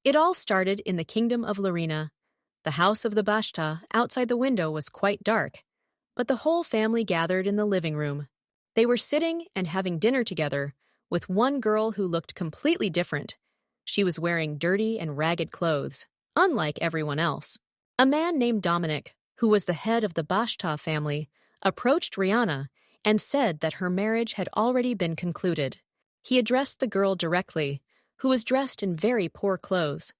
It all started in the kingdom of Larina. The house of the Bashta outside the window was quite dark, but the whole family gathered in the living room. They were sitting and having dinner together, with one girl who looked completely different. She was wearing dirty and ragged clothes, unlike everyone else. A man named Dominic, who was the head of the Bashta family, approached Rihanna and said that her marriage had already been concluded. He addressed the girl directly, who was dressed in very poor clothes.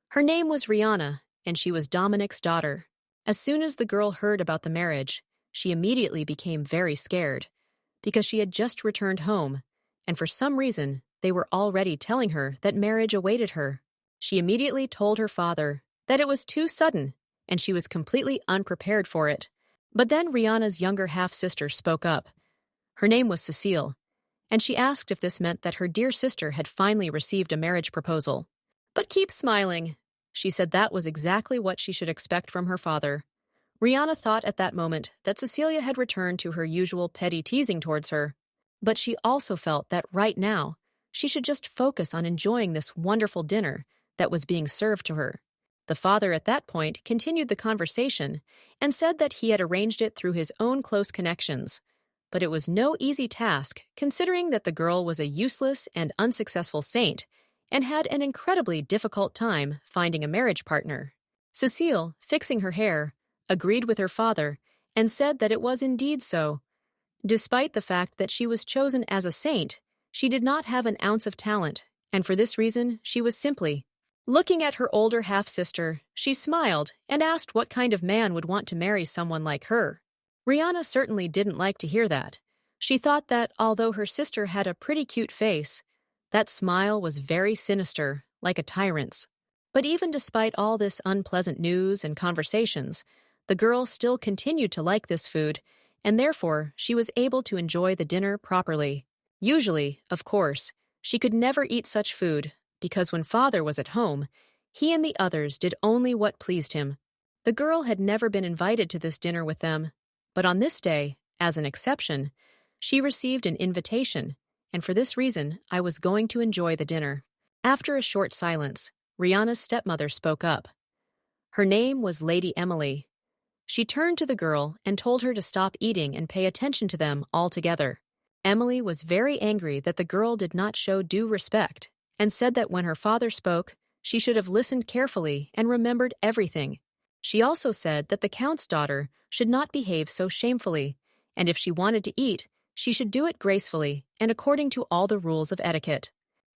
Her name was Rihanna, and she was Dominic's daughter. As soon as the girl heard about the marriage, she immediately became very scared, because she had just returned home, and for some reason, they were already telling her that marriage awaited her. She immediately told her father that it was too sudden, and she was completely unprepared for it. But then Rihanna's younger half-sister spoke up. Her name was Cecile, and she asked if this meant that her dear sister had finally received a marriage proposal. But keep smiling. She said that was exactly what she should expect from her father. Rihanna thought at that moment that Cecilia had returned to her usual petty teasing towards her. But she also felt that right now, she should just focus on enjoying this wonderful dinner that was being served to her. The father at that point continued the conversation and said that he had arranged it through his own close connections. But it was no easy task, considering that the girl was a useless and unsuccessful saint and had an incredibly difficult time finding a marriage partner. Cecile, fixing her hair, agreed with her father and said that it was indeed so. Despite the fact that she was chosen as a saint, she did not have an ounce of talent, and for this reason she was simply. Looking at her older half-sister, she smiled and asked what kind of man would want to marry someone like her. Rihanna certainly didn't like to hear that. She thought that although her sister had a pretty cute face, that smile was very sinister, like a tyrant's. But even despite all this unpleasant news and conversations, the girl still continued to like this food, and therefore she was able to enjoy the dinner properly. Usually, of course, she could never eat such food, because when father was at home, he and the others did only what pleased him. The girl had never been invited to this dinner with them, but on this day, as an exception, she received an invitation, and for this reason I was going to enjoy the dinner. After a short silence, Rihanna's stepmother spoke up. Her name was Lady Emily. She turned to the girl and told her to stop eating and pay attention to them altogether. Emily was very angry that the girl did not show due respect, and said that when her father spoke, she should have listened carefully and remembered everything. She also said that the Count's daughter should not behave so shamefully, and if she wanted to eat, she should do it gracefully and according to all the rules of etiquette.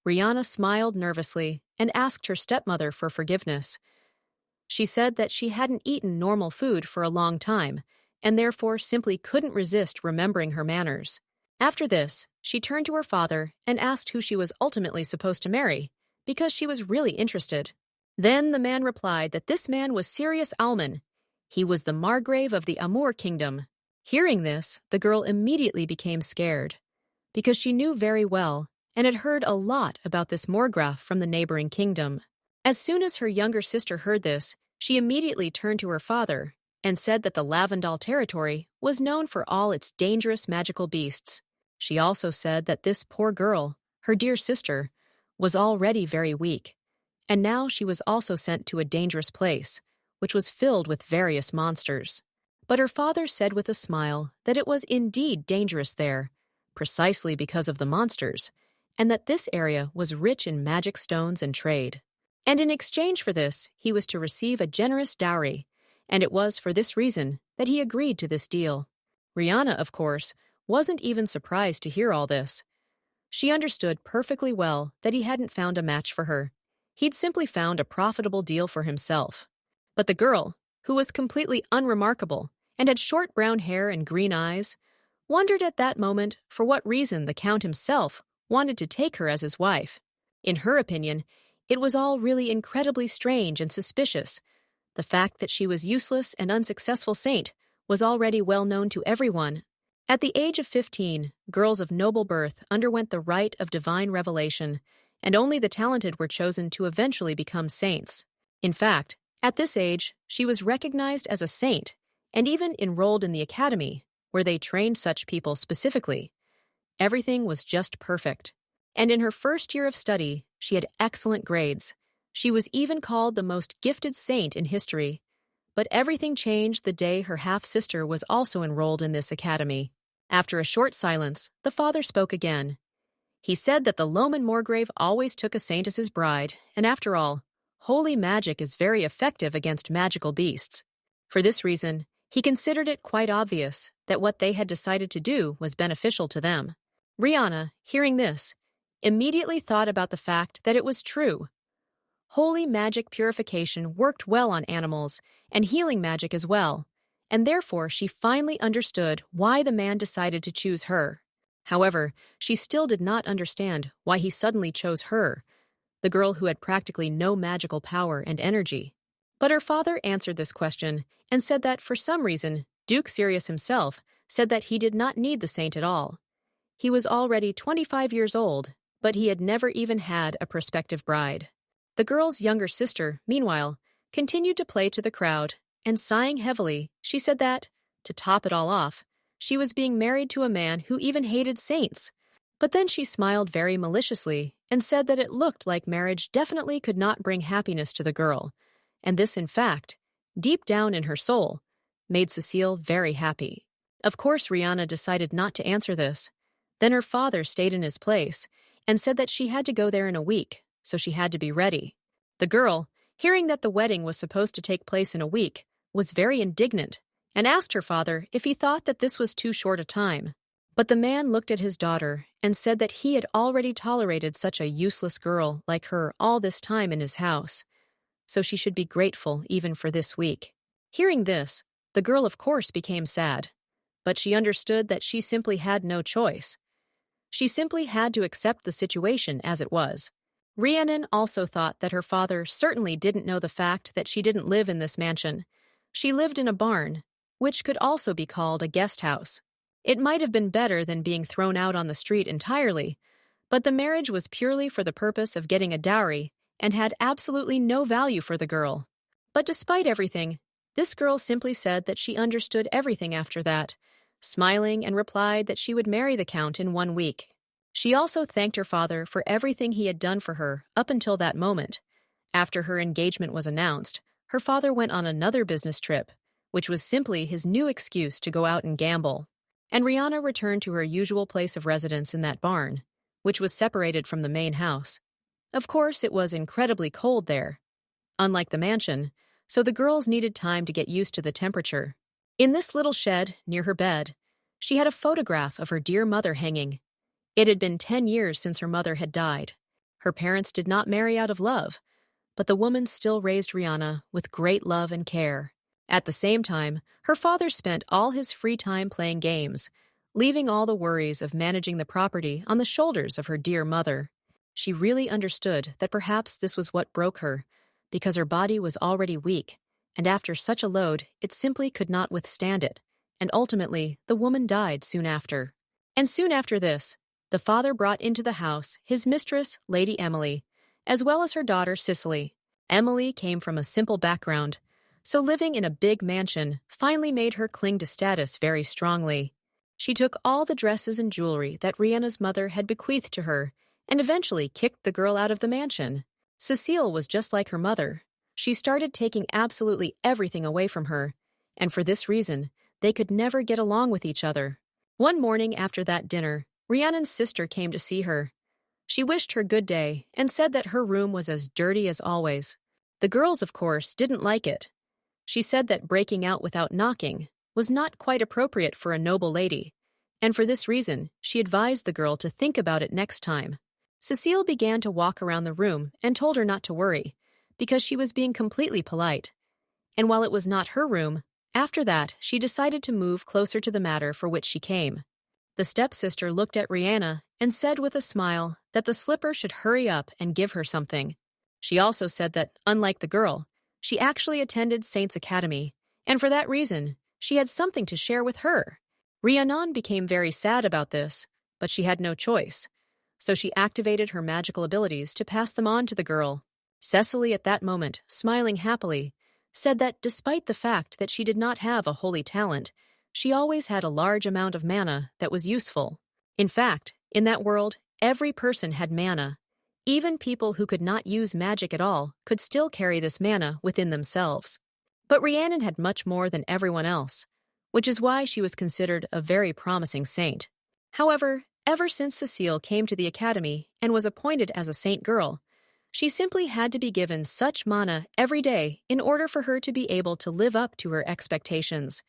Rihanna smiled nervously and asked her stepmother for forgiveness. She said that she hadn't eaten normal food for a long time, and therefore simply couldn't resist remembering her manners. After this, she turned to her father and asked who she was ultimately supposed to marry, because she was really interested. Then the man replied that this man was Sirius Alman. He was the Margrave of the Amore kingdom. Hearing this, the girl immediately became scared, because she knew very well and had heard a lot about this Morgraf from the neighboring kingdom. As soon as her younger sister heard this, she immediately turned to her father and said that the Lavendal territory was known for all its dangerous magical beasts. She also said that this poor girl, her dear sister, was already very weak, and now she was also sent to a dangerous place, which was filled with various monsters. But her father said with a smile that it was indeed dangerous there, precisely because of the monsters, and that this area was rich in magic stones and trade. And in exchange for this, he was to receive a generous dowry, and it was for this reason that he agreed to this deal. Rihanna, of course, wasn't even surprised to hear all this. She understood perfectly well that he hadn't found a match for her. He'd simply found a profitable deal for himself. But the girl, who was completely unremarkable and had short brown hair and green eyes, wondered at that moment for what reason the Count himself wanted to take her as his wife. In her opinion, it was all really incredibly strange and suspicious. The fact that she was useless and unsuccessful saint was already well known to everyone. At the age of 15, girls of noble birth underwent the rite of divine revelation, and only the talented were chosen to eventually become saints. In fact, at this age, she was recognized as a saint, and even enrolled in the academy, where they trained such people specifically. Everything was just perfect. And in her first year of study, she had excellent grades. She was even called the most gifted saint in history. But everything changed the day her half-sister was also enrolled in this academy. After a short silence, the father spoke again. He said that the Loman Morgrave always took a saint as his bride, and after all, holy magic is very effective against magical beasts. For this reason, he considered it quite obvious that what they had decided to do was beneficial to them. Rihanna, hearing this, immediately thought about the fact that it was true. Holy magic purification worked well on animals, and healing magic as well, and therefore she finally understood why the man decided to choose her. However, she still did not understand why he suddenly chose her, the girl who had practically no magical power and energy. But her father answered this question and said that for some reason, Duke Sirius himself said that he did not need the saint at all. He was already 25 years old, but he had never even had a prospective bride. The girl's younger sister, meanwhile, continued to play to the crowd, and sighing heavily, she said that, to top it all off, she was being married to a man who even hated saints. But then she smiled very maliciously and said that it looked like marriage definitely could not bring happiness to the girl, and this, in fact, deep down in her soul, made Cecile very happy. Of course, Rihanna decided not to answer this. Then her father stayed in his place and said that she had to go there in a week, so she had to be ready. The girl, hearing that the wedding was supposed to take place in a week, was very indignant and asked her father if he thought that this was too short a time. But the man looked at his daughter and said that he had already tolerated such a useless girl like her all this time in his house, so she should be grateful even for this week. Hearing this, the girl of course became sad, but she understood that she simply had no choice. She simply had to accept the situation as it was. Rhiannon also thought that her father certainly didn't know the fact that she didn't live in this mansion. She lived in a barn, which could also be called a guest house. It might have been better than being thrown out on the street entirely, but the marriage was purely for the purpose of getting a dowry and had absolutely no value for the girl. But despite everything, this girl simply said that she understood everything after that, smiling and replied that she would marry the Count in 1 week. She also thanked her father for everything he had done for her up until that moment. After her engagement was announced, her father went on another business trip, which was simply his new excuse to go out and gamble. And Rihanna returned to her usual place of residence in that barn, which was separated from the main house. Of course, it was incredibly cold there, unlike the mansion, so the girls needed time to get used to the temperature. In this little shed near her bed, she had a photograph of her dear mother hanging. It had been 10 years since her mother had died. Her parents did not marry out of love, but the woman still raised Rihanna with great love and care. At the same time, her father spent all his free time playing games, leaving all the worries of managing the property on the shoulders of her dear mother. She really understood that perhaps this was what broke her, because her body was already weak, and after such a load, it simply could not withstand it, and ultimately, the woman died soon after. And soon after this, the father brought into the house his mistress, Lady Emily, as well as her daughter, Cicely. Emily came from a simple background, so living in a big mansion finally made her cling to status very strongly. She took all the dresses and jewelry that Rihanna's mother had bequeathed to her and eventually kicked the girl out of the mansion. Cecile was just like her mother. She started taking absolutely everything away from her, and for this reason, they could never get along with each other. One morning after that dinner, Rhiannon's sister came to see her. She wished her good day and said that her room was as dirty as always. The girls, of course, didn't like it. She said that breaking out without knocking was not quite appropriate for a noble lady, and for this reason, she advised the girl to think about it next time. Cecile began to walk around the room and told her not to worry, because she was being completely polite. And while it was not her room, after that, she decided to move closer to the matter for which she came. The stepsister looked at Rihanna and said with a smile that the slipper should hurry up and give her something. She also said that, unlike the girl, she actually attended Saints Academy, and for that reason, she had something to share with her. Rhiannon became very sad about this, but she had no choice, so she activated her magical abilities to pass them on to the girl. Cecily, at that moment, smiling happily, said that despite the fact that she did not have a holy talent, she always had a large amount of mana that was useful. In fact, in that world, every person had mana, Even people who could not use magic at all could still carry this mana within themselves. But Rhiannon had much more than everyone else, which is why she was considered a very promising saint. However, ever since Cecile came to the academy and was appointed as a saint girl, she simply had to be given such mana every day in order for her to be able to live up to her expectations.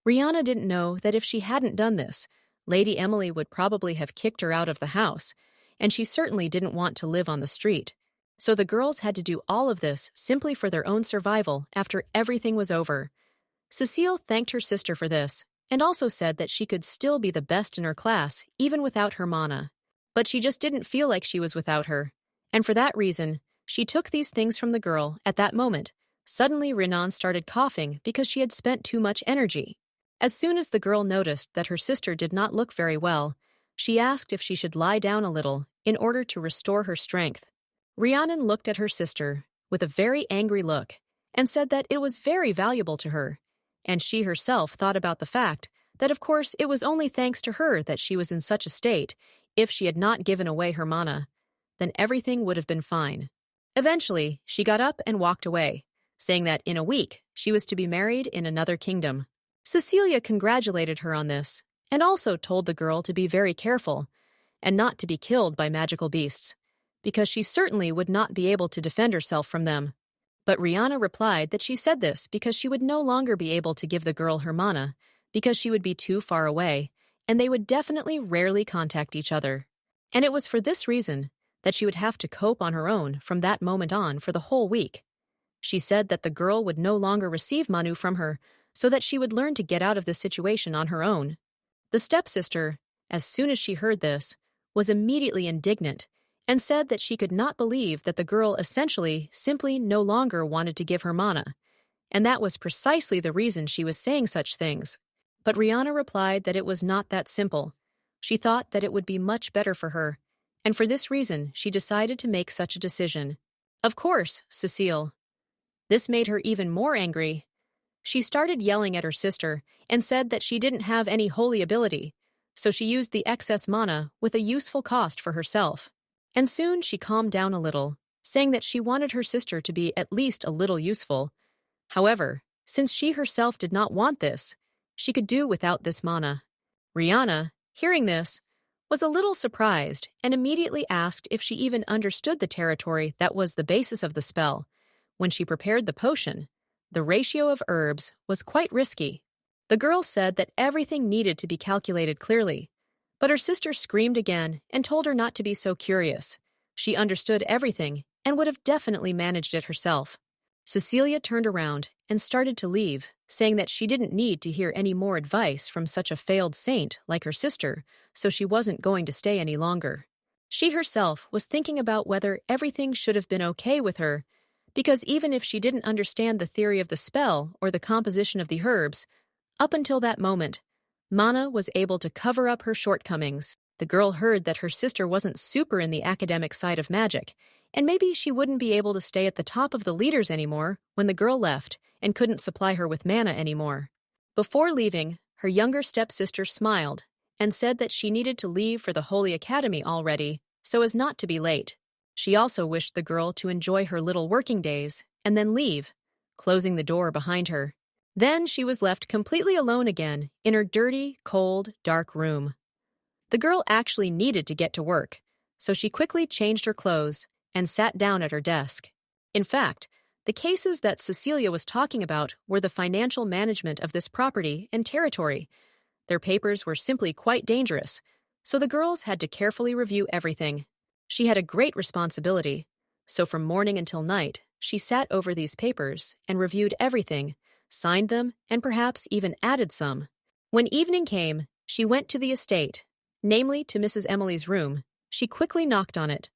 Rihanna didn't know that if she hadn't done this, Lady Emily would probably have kicked her out of the house, and she certainly didn't want to live on the street. So the girls had to do all of this simply for their own survival after everything was over. Cecile thanked her sister for this, and also said that she could still be the best in her class even without her mana. But she just didn't feel like she was without her, and for that reason, she took these things from the girl at that moment. Suddenly Rhiannon started coughing because she had spent too much energy. As soon as the girl noticed that her sister did not look very well, she asked if she should lie down a little in order to restore her strength. Rhiannon looked at her sister with a very angry look and said that it was very valuable to her, and she herself thought about the fact that of course it was only thanks to her that she was in such a state. If she had not given away her mana, then everything would have been fine. Eventually, she got up and walked away, saying that in a week she was to be married in another kingdom. Cecilia congratulated her on this, and also told the girl to be very careful and not to be killed by magical beasts, because she certainly would not be able to defend herself from them. But Rihanna replied that she said this because she would no longer be able to give the girl her mana, because she would be too far away, and they would definitely rarely contact each other. And it was for this reason that she would have to cope on her own from that moment on for the whole week. She said that the girl would no longer receive Manu from her, so that she would learn to get out of this situation on her own. The stepsister, as soon as she heard this, was immediately indignant and said that she could not believe that the girl essentially simply no longer wanted to give her mana, and that was precisely the reason she was saying such things. But Rihanna replied that it was not that simple. She thought that it would be much better for her, and for this reason she decided to make such a decision. Of course, Cecile. This made her even more angry. She started yelling at her sister and said that she didn't have any holy ability, so she used the excess mana with a useful cost for herself. And soon she calmed down a little, saying that she wanted her sister to be at least a little useful. However, since she herself did not want this, she could do without this mana. Rihanna, hearing this, was a little surprised and immediately asked if she even understood the territory that was the basis of the spell. When she prepared the potion, the ratio of herbs was quite risky. The girl said that everything needed to be calculated clearly, but her sister screamed again and told her not to be so curious. She understood everything and would have definitely managed it herself. Cecilia turned around and started to leave, saying that she didn't need to hear any more advice from such a failed saint like her sister, so she wasn't going to stay any longer. She herself was thinking about whether everything should have been okay with her, because even if she didn't understand the theory of the spell or the composition of the herbs, up until that moment, Mana was able to cover up her shortcomings. The girl heard that her sister wasn't super in the academic side of magic, and maybe she wouldn't be able to stay at the top of the leaders anymore when the girl left and couldn't supply her with mana anymore. Before leaving, her younger stepsister smiled and said that she needed to leave for the Holy Academy already, so as not to be late. She also wished the girl to enjoy her little working days and then leave, closing the door behind her. Then she was left completely alone again in her dirty, cold, dark room. The girl actually needed to get to work, so she quickly changed her clothes and sat down at her desk. In fact, the cases that Cecilia was talking about were the financial management of this property and territory. Their papers were simply quite dangerous, so the girls had to carefully review everything. She had a great responsibility, so from morning until night, she sat over these papers and reviewed everything, signed them, and perhaps even added some. When evening came, she went to the estate, namely to Mrs. Emily's room. She quickly knocked on it.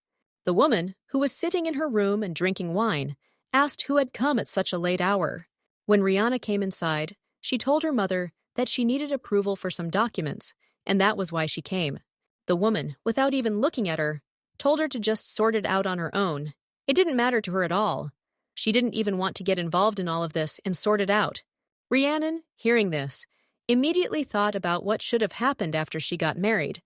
The woman, who was sitting in her room and drinking wine, asked who had come at such a late hour. When Rihanna came inside, she told her mother that she needed approval for some documents, and that was why she came. The woman, without even looking at her, told her to just sort it out on her own. It didn't matter to her at all. She didn't even want to get involved in all of this and sort it out. Rhiannon, hearing this, immediately thought about what should have happened after she got married,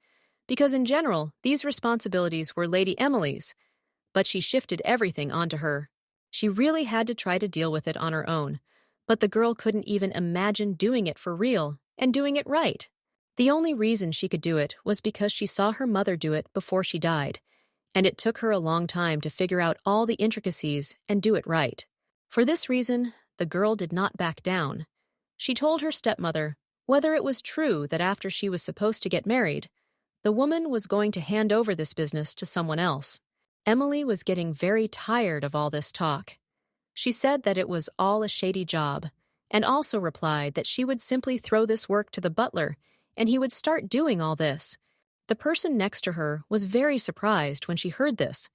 because in general, these responsibilities were Lady Emily's, but she shifted everything onto her. She really had to try to deal with it on her own, but the girl couldn't even imagine doing it for real and doing it right. The only reason she could do it was because she saw her mother do it before she died, and it took her a long time to figure out all the intricacies and do it right. For this reason, the girl did not back down. She told her stepmother whether it was true that after she was supposed to get married, the woman was going to hand over this business to someone else. Emily was getting very tired of all this talk. She said that it was all a shady job, and also replied that she would simply throw this work to the butler and he would start doing all this. The person next to her was very surprised when she heard this,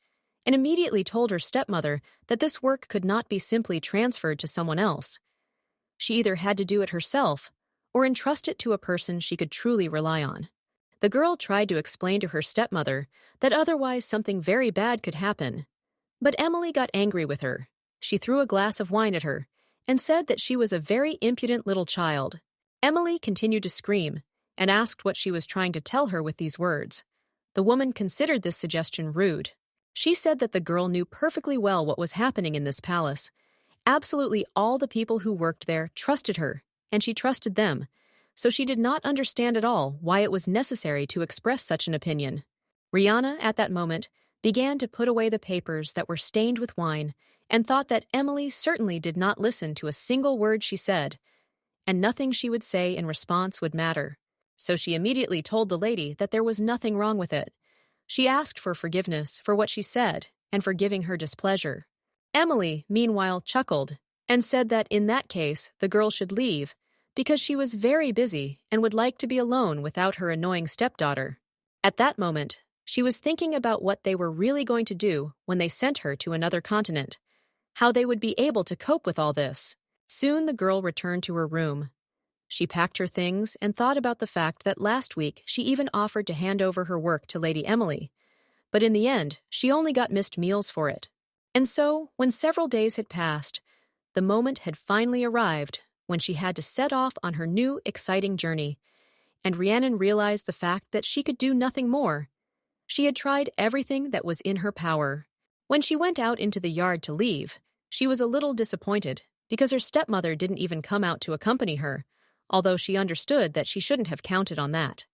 and immediately told her stepmother that this work could not be simply transferred to someone else. She either had to do it herself or entrust it to a person she could truly rely on. The girl tried to explain to her stepmother that otherwise something very bad could happen, but Emily got angry with her. She threw a glass of wine at her and said that she was a very impudent little child. Emily continued to scream and asked what she was trying to tell her with these words. The woman considered this suggestion rude. She said that the girl knew perfectly well what was happening in this palace. Absolutely all the people who worked there trusted her, and she trusted them, so she did not understand at all why it was necessary to express such an opinion. Rihanna, at that moment, began to put away the papers that were stained with wine and thought that Emily certainly did not listen to a single word she said, and nothing she would say in response would matter. So she immediately told the lady that there was nothing wrong with it. She asked for forgiveness for what she said and for giving her displeasure. Emily, meanwhile, chuckled and said that in that case the girl should leave because she was very busy and would like to be alone without her annoying stepdaughter. At that moment, she was thinking about what they were really going to do when they sent her to another continent, how they would be able to cope with all this. Soon the girl returned to her room. She packed her things and thought about the fact that last week she even offered to hand over her work to Lady Emily, but in the end, she only got missed meals for it. And so, when several days had passed, the moment had finally arrived when she had to set off on her new, exciting journey, and Rhiannon realized the fact that she could do nothing more. She had tried everything that was in her power. When she went out into the yard to leave, she was a little disappointed because her stepmother didn't even come out to accompany her, although she understood that she shouldn't have counted on that.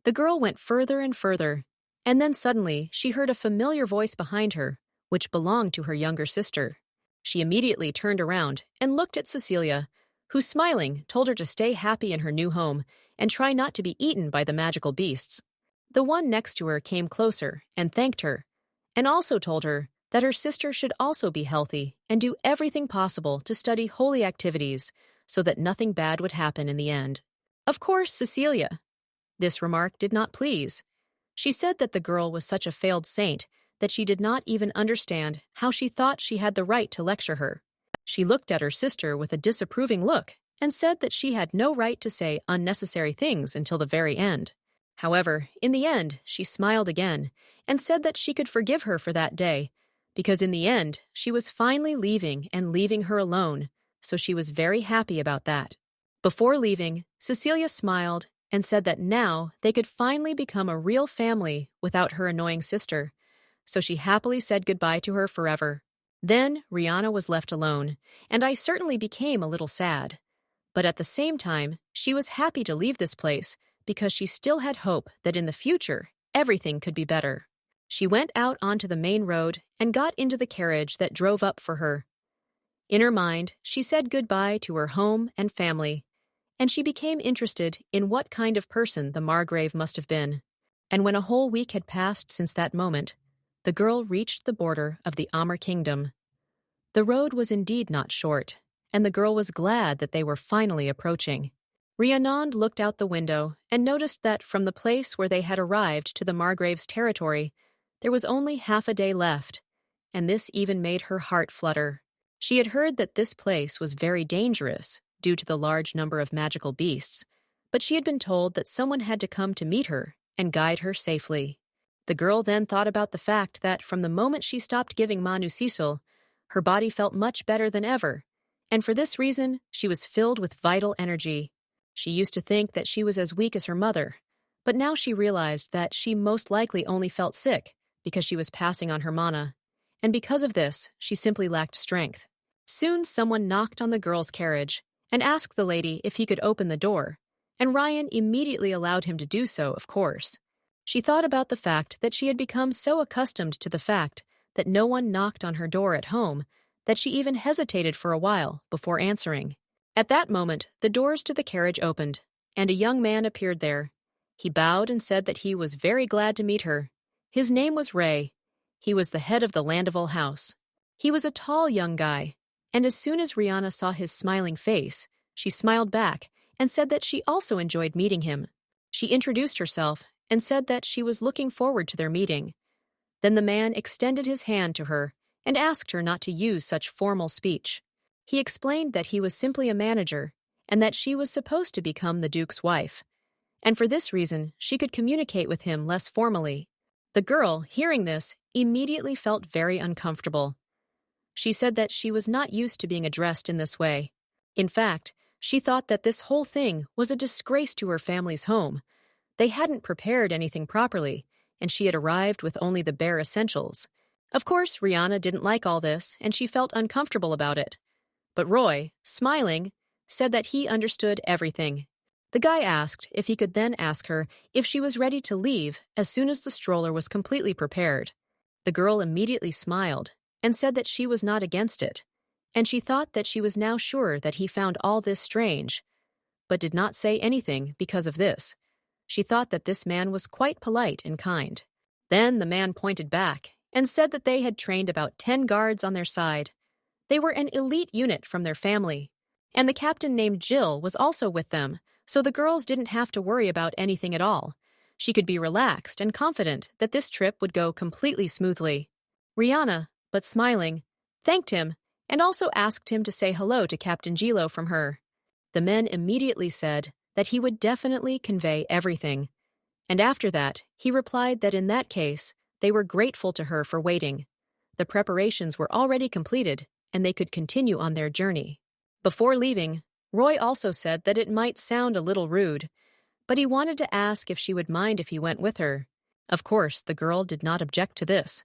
The girl went further and further, and then suddenly she heard a familiar voice behind her, which belonged to her younger sister. She immediately turned around and looked at Cecilia, who, smiling, told her to stay happy in her new home and try not to be eaten by the magical beasts. The one next to her came closer and thanked her, and also told her that her sister should also be healthy and do everything possible to study holy activities so that nothing bad would happen in the end. Of course, Cecilia. This remark did not please. She said that the girl was such a failed saint that she did not even understand how she thought she had the right to lecture her. She looked at her sister with a disapproving look and said that she had no right to say unnecessary things until the very end. However, in the end, she smiled again and said that she could forgive her for that day, because in the end, she was finally leaving and leaving her alone, so she was very happy about that. Before leaving, Cecilia smiled and said that now they could finally become a real family without her annoying sister, so she happily said goodbye to her forever. Then Rihanna was left alone, and I certainly became a little sad. But at the same time, she was happy to leave this place because she still had hope that in the future, everything could be better. She went out onto the main road and got into the carriage that drove up for her. In her mind, she said goodbye to her home and family, and she became interested in what kind of person the Margrave must have been. And when a whole week had passed since that moment, the girl reached the border of the Amore kingdom. The road was indeed not short, and the girl was glad that they were finally approaching. Rhiannon looked out the window and noticed that from the place where they had arrived to the Margrave's territory, there was only half a day left, and this even made her heart flutter. She had heard that this place was very dangerous due to the large number of magical beasts, but she had been told that someone had to come to meet her and guide her safely. The girl then thought about the fact that from the moment she stopped giving Manu Cecil, her body felt much better than ever, and for this reason, she was filled with vital energy. She used to think that she was as weak as her mother, but now she realized that she most likely only felt sick because she was passing on her mana, and because of this, she simply lacked strength. Soon someone knocked on the girl's carriage and asked the lady if he could open the door, and Ryan immediately allowed him to do so, of course. She thought about the fact that she had become so accustomed to the fact that no one knocked on her door at home that she even hesitated for a while before answering. At that moment, the doors to the carriage opened, and a young man appeared there. He bowed and said that he was very glad to meet her. His name was Ray. He was the head of the Landeville house. He was a tall young guy, and as soon as Rihanna saw his smiling face, she smiled back and said that she also enjoyed meeting him. She introduced herself and said that she was looking forward to their meeting. Then the man extended his hand to her and asked her not to use such formal speech. He explained that he was simply a manager and that she was supposed to become the Duke's wife, and for this reason she could communicate with him less formally. The girl, hearing this, immediately felt very uncomfortable. She said that she was not used to being addressed in this way. In fact, she thought that this whole thing was a disgrace to her family's home. They hadn't prepared anything properly, and she had arrived with only the bare essentials. Of course, Rihanna didn't like all this, and she felt uncomfortable about it. But Roy, smiling, said that he understood everything. The guy asked if he could then ask her if she was ready to leave as soon as the stroller was completely prepared. The girl immediately smiled and said that she was not against it, and she thought that she was now sure that he found all this strange, but did not say anything because of this. She thought that this man was quite polite and kind. Then the man pointed back and said that they had trained about 10 guards on their side. They were an elite unit from their family, and the captain named Jill was also with them, so the girls didn't have to worry about anything at all. She could be relaxed and confident that this trip would go completely smoothly. Rihanna, but smiling, thanked him and also asked him to say hello to Captain Gilo from her. The men immediately said that he would definitely convey everything, and after that, he replied that in that case, they were grateful to her for waiting. The preparations were already completed, and they could continue on their journey. Before leaving, Roy also said that it might sound a little rude, but he wanted to ask if she would mind if he went with her. Of course, the girl did not object to this.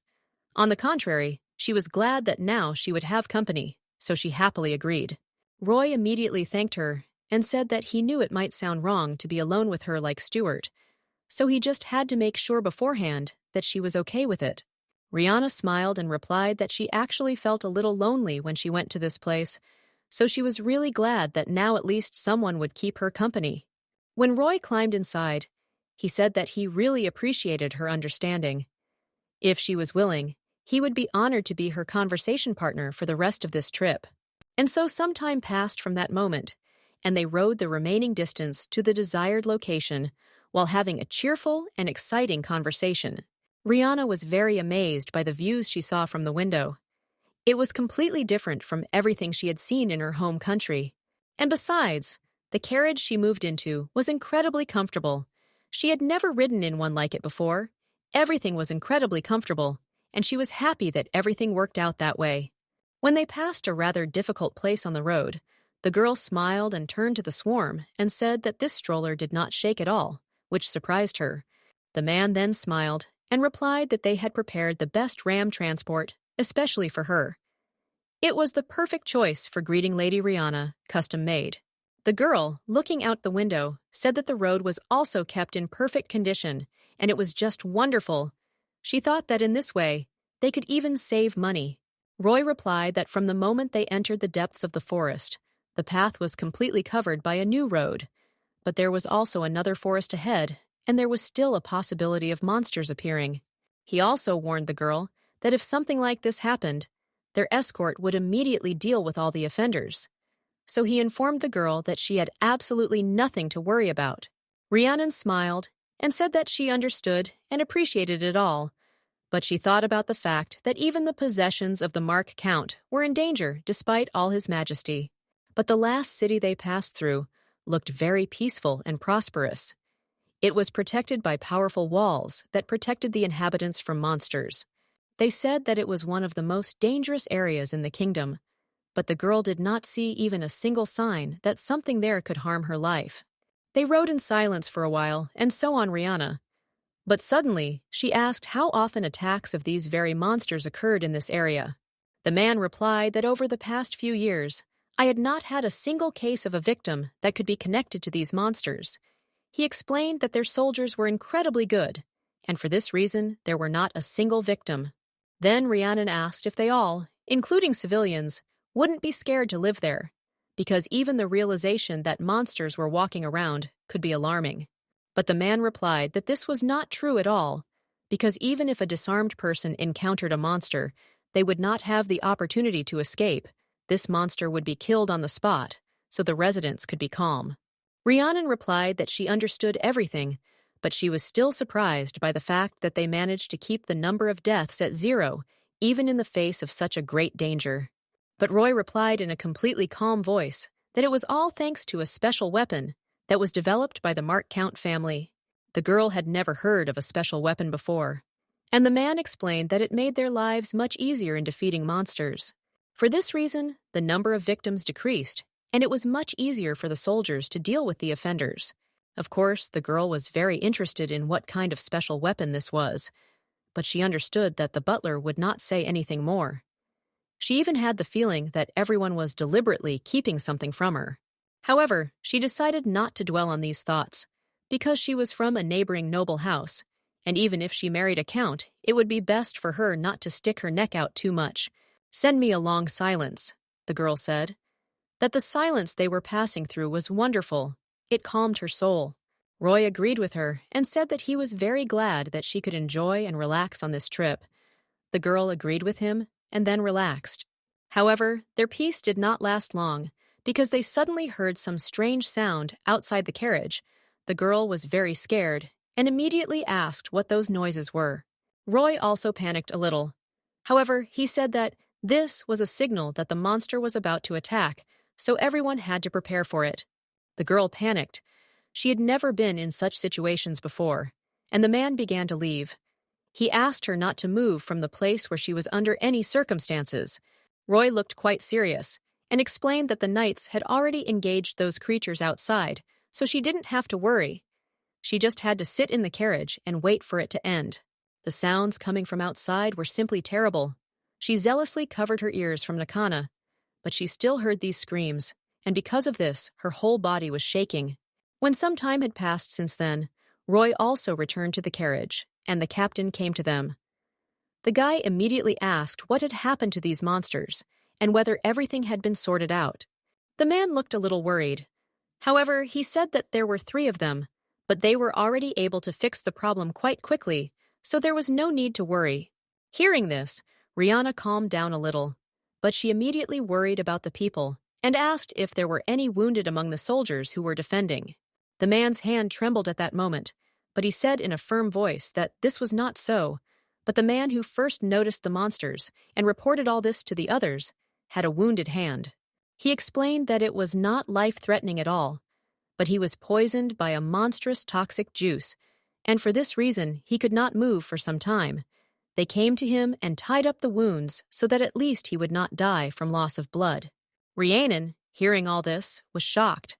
On the contrary, she was glad that now she would have company, so she happily agreed. Roy immediately thanked her and said that he knew it might sound wrong to be alone with her like Stuart, so he just had to make sure beforehand that she was okay with it. Rihanna smiled and replied that she actually felt a little lonely when she went to this place, so she was really glad that now at least someone would keep her company. When Roy climbed inside, he said that he really appreciated her understanding. If she was willing, he would be honored to be her conversation partner for the rest of this trip. And so some time passed from that moment, and they rode the remaining distance to the desired location while having a cheerful and exciting conversation. Rihanna was very amazed by the views she saw from the window. It was completely different from everything she had seen in her home country. And besides, the carriage she moved into was incredibly comfortable. She had never ridden in one like it before. Everything was incredibly comfortable, and she was happy that everything worked out that way. When they passed a rather difficult place on the road, the girl smiled and turned to the swarm and said that this stroller did not shake at all, which surprised her. The man then smiled and replied that they had prepared the best ram transport, especially for her. It was the perfect choice for greeting Lady Rihanna, custom-made. The girl, looking out the window, said that the road was also kept in perfect condition, and it was just wonderful. She thought that in this way, they could even save money. Roy replied that from the moment they entered the depths of the forest, the path was completely covered by a new road. But there was also another forest ahead, and there was still a possibility of monsters appearing. He also warned the girl that if something like this happened, their escort would immediately deal with all the offenders. So he informed the girl that she had absolutely nothing to worry about. Rhiannon smiled and said that she understood and appreciated it all, but she thought about the fact that even the possessions of the Mark Count were in danger despite all his majesty. But the last city they passed through looked very peaceful and prosperous. It was protected by powerful walls that protected the inhabitants from monsters. They said that it was one of the most dangerous areas in the kingdom, but the girl did not see even a single sign that something there could harm her life. They rode in silence for a while, and so on Rihanna. But suddenly, she asked how often attacks of these very monsters occurred in this area. The man replied that over the past few years, I had not had a single case of a victim that could be connected to these monsters. He explained that their soldiers were incredibly good, and for this reason, there were not a single victim. Then Rhiannon asked if they all, including civilians, wouldn't be scared to live there, because even the realization that monsters were walking around could be alarming. But the man replied that this was not true at all, because even if a disarmed person encountered a monster, they would not have the opportunity to escape. This monster would be killed on the spot, so the residents could be calm. Rhiannon replied that she understood everything, but she was still surprised by the fact that they managed to keep the number of deaths at 0, even in the face of such a great danger. But Roy replied in a completely calm voice that it was all thanks to a special weapon that was developed by the Mark Count family. The girl had never heard of a special weapon before, and the man explained that it made their lives much easier in defeating monsters. For this reason, the number of victims decreased, and it was much easier for the soldiers to deal with the offenders. Of course, the girl was very interested in what kind of special weapon this was, but she understood that the butler would not say anything more. She even had the feeling that everyone was deliberately keeping something from her. However, she decided not to dwell on these thoughts, because she was from a neighboring noble house, and even if she married a count, it would be best for her not to stick her neck out too much. Send me a long silence, the girl said. That the silence they were passing through was wonderful. It calmed her soul. Roy agreed with her and said that he was very glad that she could enjoy and relax on this trip. The girl agreed with him and then relaxed. However, their peace did not last long, because they suddenly heard some strange sound outside the carriage. The girl was very scared and immediately asked what those noises were. Roy also panicked a little. However, he said that this was a signal that the monster was about to attack, so everyone had to prepare for it. The girl panicked. She had never been in such situations before, and the man began to leave. He asked her not to move from the place where she was under any circumstances. Roy looked quite serious and explained that the knights had already engaged those creatures outside, so she didn't have to worry. She just had to sit in the carriage and wait for it to end. The sounds coming from outside were simply terrible. She zealously covered her ears from Nakana, but she still heard these screams, and because of this, her whole body was shaking. When some time had passed since then, Roy also returned to the carriage, and the captain came to them. The guy immediately asked what had happened to these monsters, and whether everything had been sorted out. The man looked a little worried. However, he said that there were 3 of them, but they were already able to fix the problem quite quickly, so there was no need to worry. Hearing this, Rihanna calmed down a little, but she immediately worried about the people and asked if there were any wounded among the soldiers who were defending. The man's hand trembled at that moment, but he said in a firm voice that this was not so, but the man who first noticed the monsters and reported all this to the others had a wounded hand. He explained that it was not life-threatening at all, but he was poisoned by a monstrous toxic juice, and for this reason he could not move for some time. They came to him and tied up the wounds so that at least he would not die from loss of blood. Rhiannon, hearing all this, was shocked.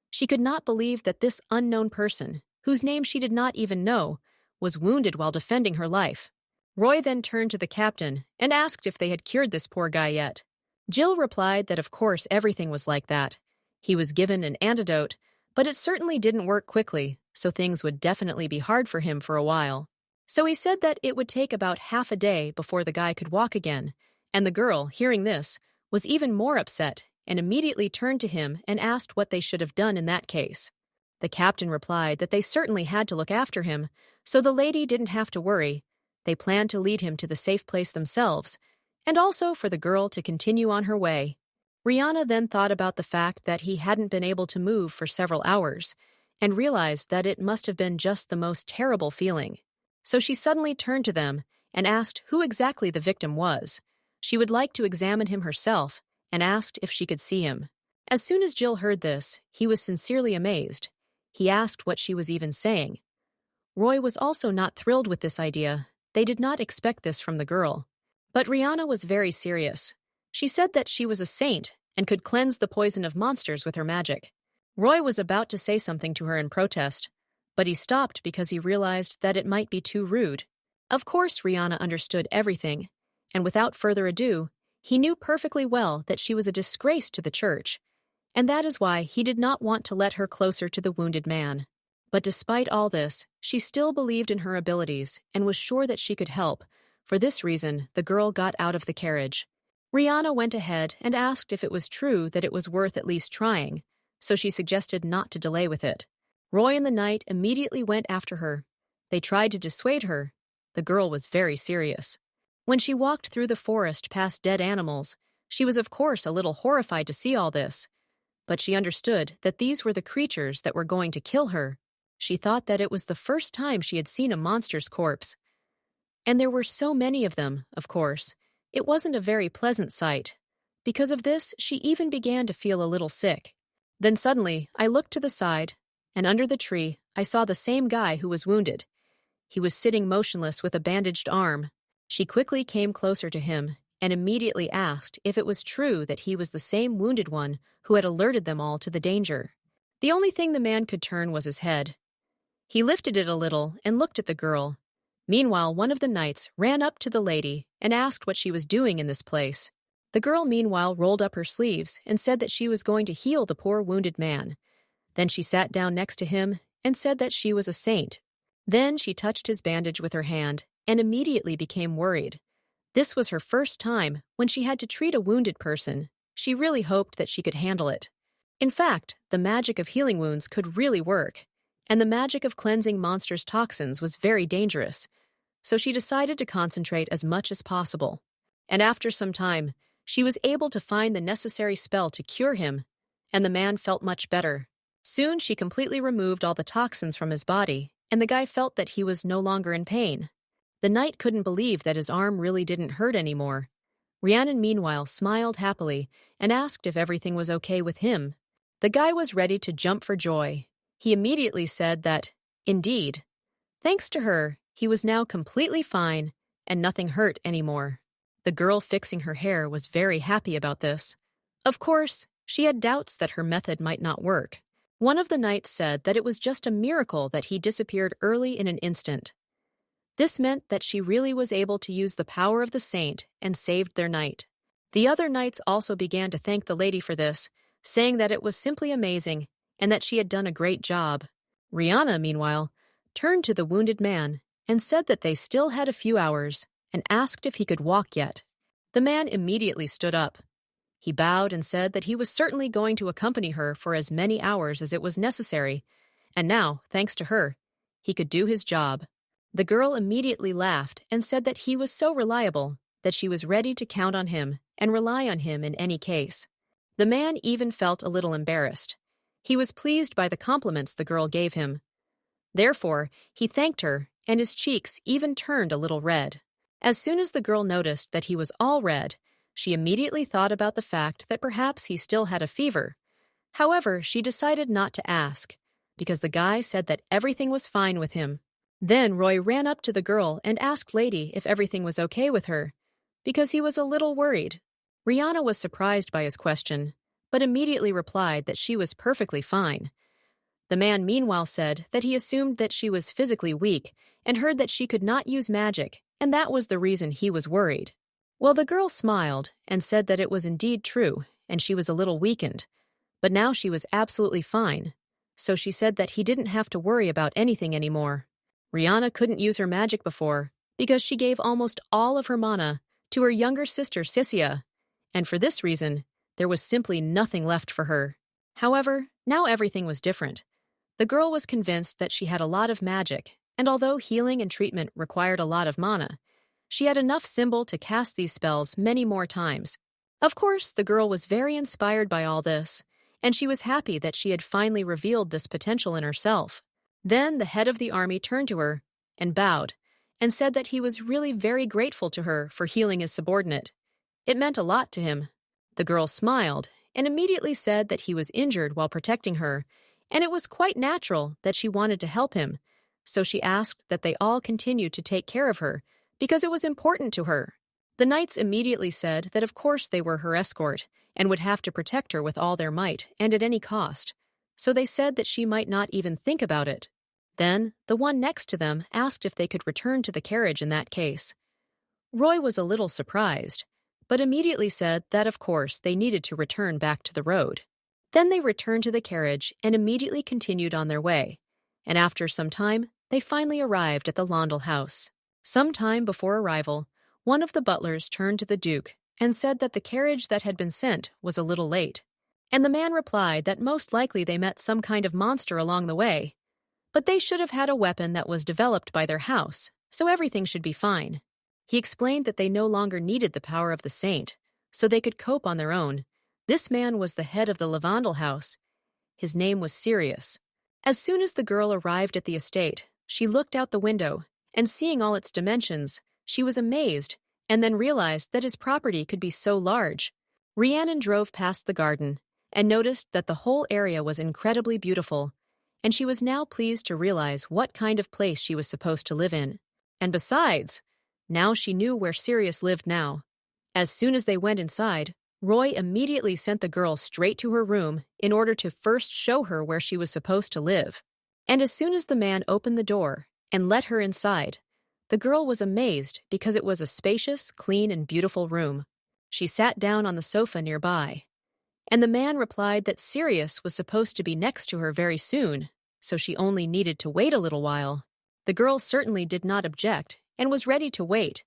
She could not believe that this unknown person, whose name she did not even know, was wounded while defending her life. Roy then turned to the captain and asked if they had cured this poor guy yet. Jill replied that of course everything was like that. He was given an antidote, but it certainly didn't work quickly, so things would definitely be hard for him for a while. So he said that it would take about half a day before the guy could walk again, and the girl, hearing this, was even more upset and immediately turned to him and asked what they should have done in that case. The captain replied that they certainly had to look after him, so the lady didn't have to worry. They planned to lead him to the safe place themselves, and also for the girl to continue on her way. Rihanna then thought about the fact that he hadn't been able to move for several hours, and realized that it must have been just the most terrible feeling. So she suddenly turned to them and asked who exactly the victim was. She would like to examine him herself, and asked if she could see him. As soon as Jill heard this, he was sincerely amazed. He asked what she was even saying. Roy was also not thrilled with this idea. They did not expect this from the girl. But Rihanna was very serious. She said that she was a saint and could cleanse the poison of monsters with her magic. Roy was about to say something to her in protest, but he stopped because he realized that it might be too rude. Of course, Rihanna understood everything, and without further ado, he knew perfectly well that she was a disgrace to the church, and that is why he did not want to let her closer to the wounded man. But despite all this, she still believed in her abilities and was sure that she could help. For this reason, the girl got out of the carriage. Rihanna went ahead and asked if it was true that it was worth at least trying, so she suggested not to delay with it. Roy and the knight immediately went after her. They tried to dissuade her. The girl was very serious. When she walked through the forest past dead animals, she was of course a little horrified to see all this. But she understood that these were the creatures that were going to kill her. She thought that it was the first time she had seen a monster's corpse. And there were so many of them, of course. It wasn't a very pleasant sight. Because of this, she even began to feel a little sick. Then suddenly, I looked to the side, and under the tree, I saw the same guy who was wounded. He was sitting motionless with a bandaged arm. She quickly came closer to him and immediately asked if it was true that he was the same wounded one who had alerted them all to the danger. The only thing the man could turn was his head. He lifted it a little and looked at the girl. Meanwhile, one of the knights ran up to the lady and asked what she was doing in this place. The girl meanwhile rolled up her sleeves and said that she was going to heal the poor wounded man. Then she sat down next to him and said that she was a saint. Then she touched his bandage with her hand and immediately became worried. This was her first time when she had to treat a wounded person. She really hoped that she could handle it. In fact, the magic of healing wounds could really work, and the magic of cleansing monsters' toxins was very dangerous, so she decided to concentrate as much as possible. And after some time, she was able to find the necessary spell to cure him, and the man felt much better. Soon she completely removed all the toxins from his body, and the guy felt that he was no longer in pain. The knight couldn't believe that his arm really didn't hurt anymore. Rhiannon meanwhile smiled happily and asked if everything was okay with him. The guy was ready to jump for joy. He immediately said that, indeed, thanks to her, he was now completely fine and nothing hurt anymore. The girl fixing her hair was very happy about this. Of course, she had doubts that her method might not work. One of the knights said that it was just a miracle that he disappeared early in an instant. This meant that she really was able to use the power of the saint and saved their knight. The other knights also began to thank the lady for this, saying that it was simply amazing and that she had done a great job. Rihanna, meanwhile, turned to the wounded man and said that they still had a few hours and asked if he could walk yet. The man immediately stood up. He bowed and said that he was certainly going to accompany her for as many hours as it was necessary, and now, thanks to her, he could do his job. The girl immediately laughed and said that he was so reliable that she was ready to count on him and rely on him in any case. The man even felt a little embarrassed. He was pleased by the compliments the girl gave him. Therefore, he thanked her, and his cheeks even turned a little red. As soon as the girl noticed that he was all red, she immediately thought about the fact that perhaps he still had a fever. However, she decided not to ask, because the guy said that everything was fine with him. Then Roy ran up to the girl and asked Lady if everything was okay with her, because he was a little worried. Rihanna was surprised by his question, but immediately replied that she was perfectly fine. The man meanwhile said that he assumed that she was physically weak and heard that she could not use magic, and that was the reason he was worried. Well, the girl smiled and said that it was indeed true, and she was a little weakened, but now she was absolutely fine, so she said that he didn't have to worry about anything anymore. Rihanna couldn't use her magic before because she gave almost all of her mana to her younger sister Sissia, and for this reason, there was simply nothing left for her. However, now everything was different. The girl was convinced that she had a lot of magic, and although healing and treatment required a lot of mana, she had enough symbol to cast these spells many more times. Of course, the girl was very inspired by all this, and she was happy that she had finally revealed this potential in herself. Then the head of the army turned to her and bowed and said that he was really very grateful to her for healing his subordinate. It meant a lot to him. The girl smiled and immediately said that he was injured while protecting her, and it was quite natural that she wanted to help him, so she asked that they all continue to take care of her because it was important to her. The knights immediately said that of course they were her escort and would have to protect her with all their might and at any cost, so they said that she might not even think about it. Then, the one next to them asked if they could return to the carriage in that case. Roy was a little surprised, but immediately said that of course they needed to return back to the road. Then they returned to the carriage and immediately continued on their way, and after some time, they finally arrived at the Londell house. Some time before arrival, one of the butlers turned to the Duke and said that the carriage that had been sent was a little late, and the man replied that most likely they met some kind of monster along the way, but they should have had a weapon that was developed by their house, so everything should be fine. He explained that they no longer needed the power of the saint, so they could cope on their own. This man was the head of the Lavandel house. His name was Sirius. As soon as the girl arrived at the estate, she looked out the window, and seeing all its dimensions, she was amazed, and then realized that his property could be so large. Rhiannon drove past the garden, and noticed that the whole area was incredibly beautiful, and she was now pleased to realize what kind of place she was supposed to live in. And besides, now she knew where Sirius lived now. As soon as they went inside, Roy immediately sent the girl straight to her room in order to first show her where she was supposed to live. And as soon as the man opened the door and let her inside, the girl was amazed because it was a spacious, clean, and beautiful room. She sat down on the sofa nearby, and the man replied that Sirius was supposed to be next to her very soon, so she only needed to wait a little while. The girl certainly did not object and was ready to wait,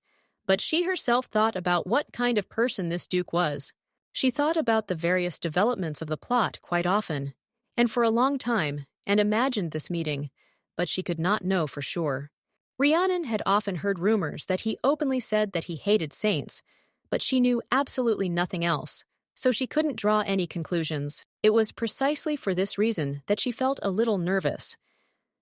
but she herself thought about what kind of person this Duke was. She thought about the various developments of the plot quite often, and for a long time, and imagined this meeting, but she could not know for sure. Rhiannon had often heard rumors that he openly said that he hated saints, but she knew absolutely nothing else, so she couldn't draw any conclusions. It was precisely for this reason that she felt a little nervous.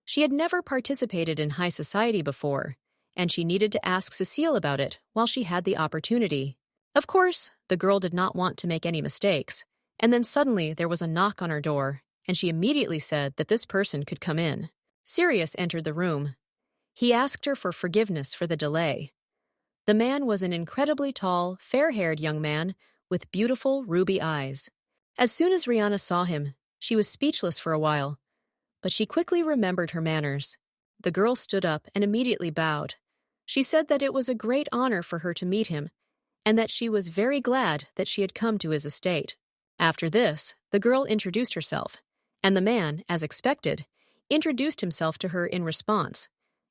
She had never participated in high society before, and she needed to ask Cecile about it while she had the opportunity. Of course, the girl did not want to make any mistakes, and then suddenly there was a knock on her door, and she immediately said that this person could come in. Sirius entered the room. He asked her for forgiveness for the delay. The man was an incredibly tall, fair-haired young man with beautiful ruby eyes. As soon as Rihanna saw him, she was speechless for a while, but she quickly remembered her manners. The girl stood up and immediately bowed. She said that it was a great honor for her to meet him, and that she was very glad that she had come to his estate. After this, the girl introduced herself, and the man, as expected, introduced himself to her in response,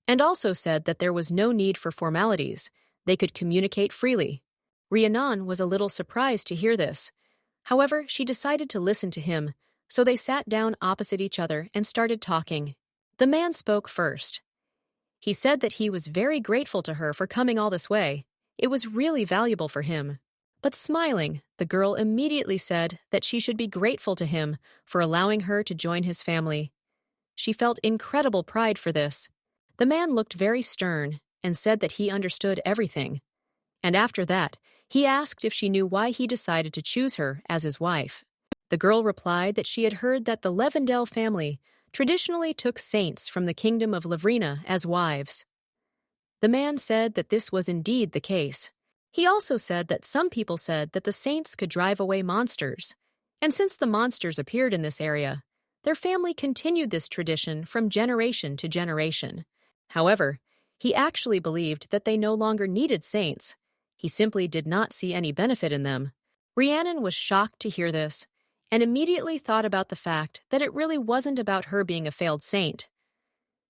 and also said that there was no need for formalities. They could communicate freely. Rhiannon was a little surprised to hear this. However, she decided to listen to him, so they sat down opposite each other and started talking. The man spoke first. He said that he was very grateful to her for coming all this way. It was really valuable for him. But smiling, the girl immediately said that she should be grateful to him for allowing her to join his family. She felt incredible pride for this. The man looked very stern and said that he understood everything. And after that, he asked if she knew why he decided to choose her as his wife. The girl replied that she had heard that the Lavandel family traditionally took saints from the kingdom of Lavrina as wives. The man said that this was indeed the case. He also said that some people said that the saints could drive away monsters, and since the monsters appeared in this area, their family continued this tradition from generation to generation. However, he actually believed that they no longer needed saints. He simply did not see any benefit in them. Rhiannon was shocked to hear this, and immediately thought about the fact that it really wasn't about her being a failed saint.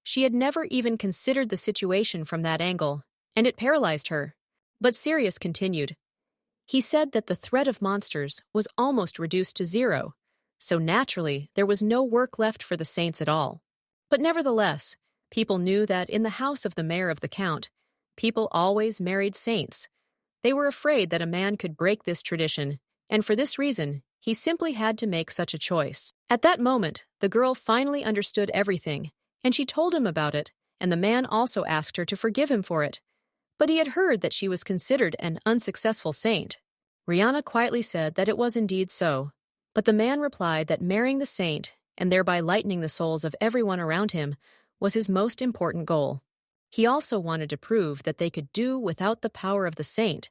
She had never even considered the situation from that angle, and it paralyzed her. But Sirius continued. He said that the threat of monsters was almost reduced to zero, so naturally there was no work left for the saints at all. But nevertheless, people knew that in the house of the mayor of the count, people always married saints. They were afraid that a man could break this tradition, and for this reason, he simply had to make such a choice. At that moment, the girl finally understood everything, and she told him about it, and the man also asked her to forgive him for it. But he had heard that she was considered an unsuccessful saint. Rihanna quietly said that it was indeed so, but the man replied that marrying the saint, and thereby lightening the souls of everyone around him, was his most important goal. He also wanted to prove that they could do without the power of the saint,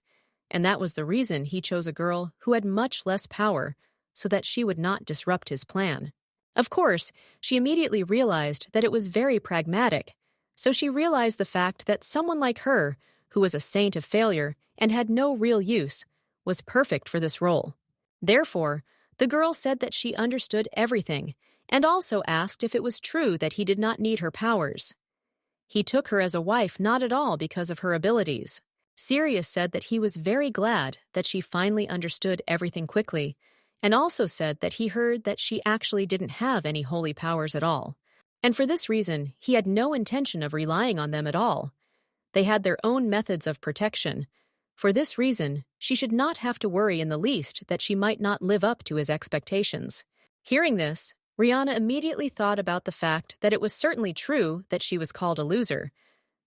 and that was the reason he chose a girl who had much less power, so that she would not disrupt his plan. Of course, she immediately realized that it was very pragmatic, so she realized the fact that someone like her, who was a saint of failure and had no real use, was perfect for this role. Therefore, the girl said that she understood everything and also asked if it was true that he did not need her powers. He took her as a wife not at all because of her abilities. Sirius said that he was very glad that she finally understood everything quickly, and also said that he heard that she actually didn't have any holy powers at all. And for this reason, he had no intention of relying on them at all. They had their own methods of protection. For this reason, she should not have to worry in the least that she might not live up to his expectations. Hearing this, Rihanna immediately thought about the fact that it was certainly true that she was called a loser,